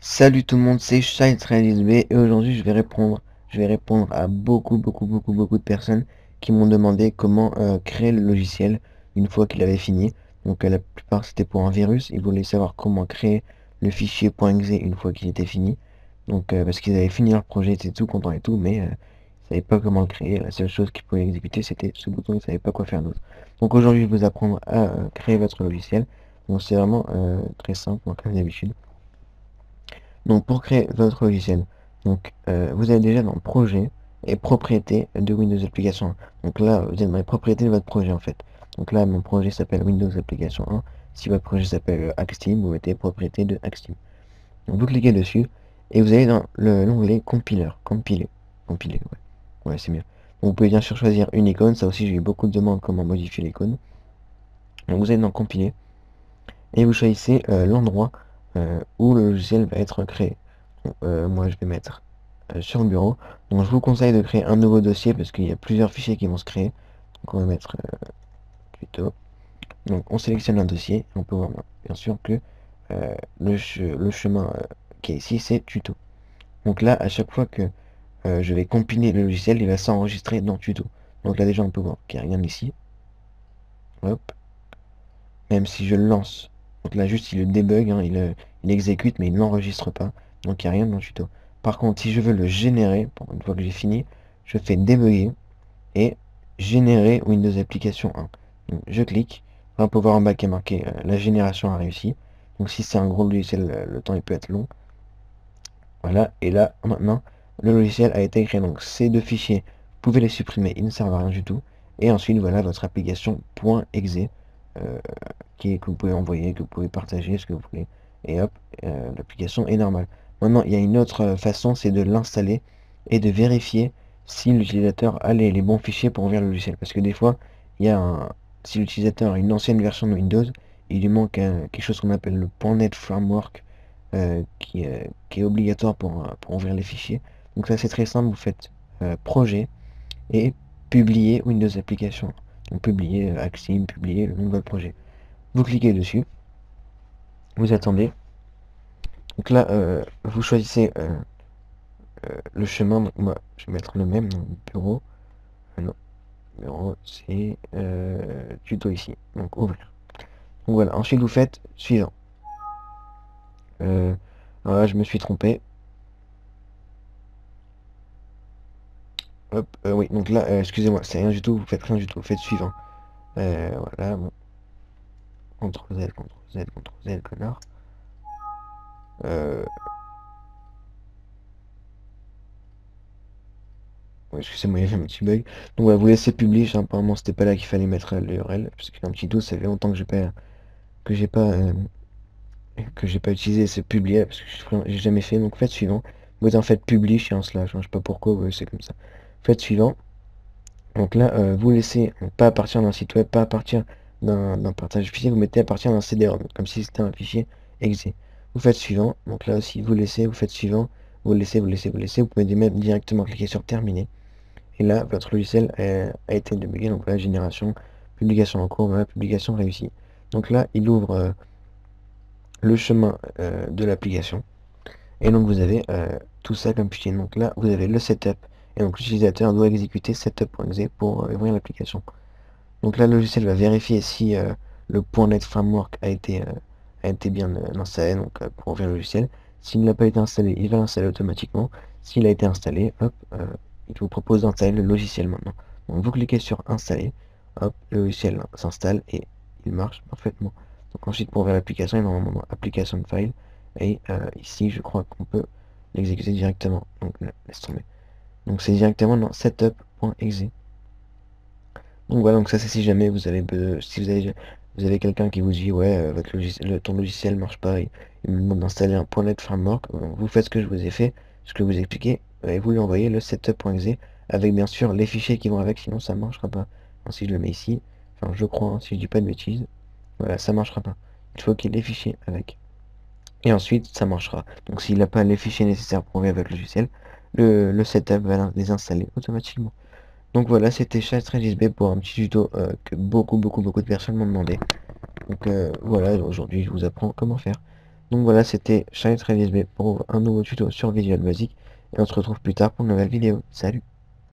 Salut tout le monde, c'est Shine13B et aujourd'hui je vais répondre à beaucoup de personnes qui m'ont demandé comment créer le logiciel une fois qu'il avait fini. Donc la plupart c'était pour un virus, ils voulaient savoir comment créer le fichier .exe une fois qu'il était fini. Donc parce qu'ils avaient fini leur projet, ils étaient tout contents et tout, mais ils savaient pas comment le créer. La seule chose qu'ils pouvaient exécuter c'était ce bouton, ils savaient pas quoi faire d'autre. Donc aujourd'hui je vais vous apprendre à créer votre logiciel. Donc c'est vraiment très simple, donc, comme d'habitude. Donc pour créer votre logiciel, vous allez déjà dans projet et propriété de Windows Application 1. Donc là, vous êtes dans les propriétés de votre projet en fait. Donc là, mon projet s'appelle Windows Application 1. Si votre projet s'appelle Axteam, vous mettez propriété de Axteam. Donc vous cliquez dessus et vous allez dans l'onglet compiler, compiler, ouais, ouais c'est mieux. Donc vous pouvez bien sûr choisir une icône, ça aussi j'ai eu beaucoup de demandes comment modifier l'icône. Donc vous allez dans compiler et vous choisissez l'endroit où le logiciel va être créé. Donc, moi je vais mettre sur le bureau. Donc je vous conseille de créer un nouveau dossier parce qu'il y a plusieurs fichiers qui vont se créer. Donc on va mettre tuto. Donc on sélectionne un dossier et on peut voir bien sûr que le chemin qui est ici c'est tuto. Donc là à chaque fois que je vais compiler le logiciel, il va s'enregistrer dans tuto. Donc là déjà on peut voir qu'il n'y a rien ici. Hop. Même si je le lance. Donc là juste il le débug, hein, il exécute mais il n'enregistre pas. Donc il n'y a rien dans le tuto. Par contre si je veux le générer, une fois que j'ai fini, je fais débugger et générer Windows Application 1. Donc je clique, on peut voir en bas qui est marqué la génération a réussi. Donc si c'est un gros logiciel, le temps il peut être long. Voilà, et là maintenant le logiciel a été créé. Donc ces deux fichiers, vous pouvez les supprimer, ils ne servent à rien du tout. Et ensuite voilà votre application .exe que vous pouvez envoyer, que vous pouvez partager, ce que vous voulez. Et hop, l'application est normale. Maintenant, il y a une autre façon, c'est de l'installer et de vérifier si l'utilisateur a les bons fichiers pour ouvrir le logiciel. Parce que des fois, il y a si l'utilisateur a une ancienne version de Windows, il lui manque quelque chose qu'on appelle le .NET Framework qui est obligatoire pour ouvrir les fichiers. Donc ça, c'est très simple, vous faites projet et publier Windows Application. Donc publier Axim, publier le nom de votre projet. Vous cliquez dessus, vous attendez. Donc là, vous choisissez le chemin. Donc moi, je vais mettre le même dans le bureau. Non, bureau, c'est tuto ici. Donc ouvrir. Donc voilà, ensuite vous faites suivant. Voilà, je me suis trompé. Hop, oui, donc là, excusez-moi, c'est rien du tout, vous faites rien du tout, vous faites suivant. Voilà, bon. CTRL Z, CTRL Z, CTRL Z, connard. Ouais, excusez-moi, il y avait un petit bug. Donc voilà, vous laissez publish, hein, apparemment c'était pas là qu'il fallait mettre l'URL, parce qu'il y a un petit doute, ça fait longtemps que que j'ai pas que j'ai pas utilisé ce publier, parce que j'ai jamais fait. Donc faites suivant. Vous en faites publish et un slash, hein, je sais pas pourquoi, ouais, c'est comme ça. Faites suivant. Donc là, vous laissez pas à partir d'un site web, pas à partir d'un partage fichier, vous mettez à partir d'un CD-ROM, comme si c'était un fichier exe. Vous faites suivant. Donc là aussi, vous laissez, vous faites suivant. Vous laissez, vous laissez, vous laissez. Vous pouvez même directement cliquer sur terminer. Et là, votre logiciel a été débugué. Donc là, génération, publication en cours, voilà, publication réussie. Donc là, il ouvre le chemin de l'application. Et donc vous avez tout ça comme fichier. Donc là, vous avez le setup. Et donc l'utilisateur doit exécuter setup.exe pour ouvrir l'application. Donc là, le logiciel va vérifier si le .NET Framework a été bien installé donc, pour ouvrir le logiciel. S'il n'a pas été installé, il va l'installer automatiquement. S'il a été installé, hop, il vous propose d'installer le logiciel maintenant. Donc vous cliquez sur installer, hop, le logiciel s'installe et il marche parfaitement. Donc ensuite pour ouvrir l'application, il est normalement dans application file et ici je crois qu'on peut l'exécuter directement. Donc là, laisse tomber. Donc c'est directement dans setup.exe. Donc voilà, donc ça c'est si jamais vous avez si vous avez quelqu'un qui vous dit ouais votre logiciel, ton logiciel marche pas, il me demande d'installer un .NET Framework, vous faites ce que je vous ai fait, ce que vous expliquez, et vous lui envoyez le setup.exe avec bien sûr les fichiers qui vont avec, sinon ça marchera pas. Donc, si je le mets ici, enfin je crois, hein, si je dis pas de bêtises, voilà, ça marchera pas. Il faut qu'il y ait les fichiers avec. Et ensuite ça marchera. Donc s'il n'a pas les fichiers nécessaires pour ouvrir votre logiciel, le setup va les installer automatiquement. Donc voilà, c'était Chat13B pour un petit tuto que beaucoup de personnes m'ont demandé. Donc voilà, aujourd'hui je vous apprends comment faire. Donc voilà, c'était Shine Travis B pour un nouveau tuto sur Visual Basic. Et on se retrouve plus tard pour une nouvelle vidéo. Salut!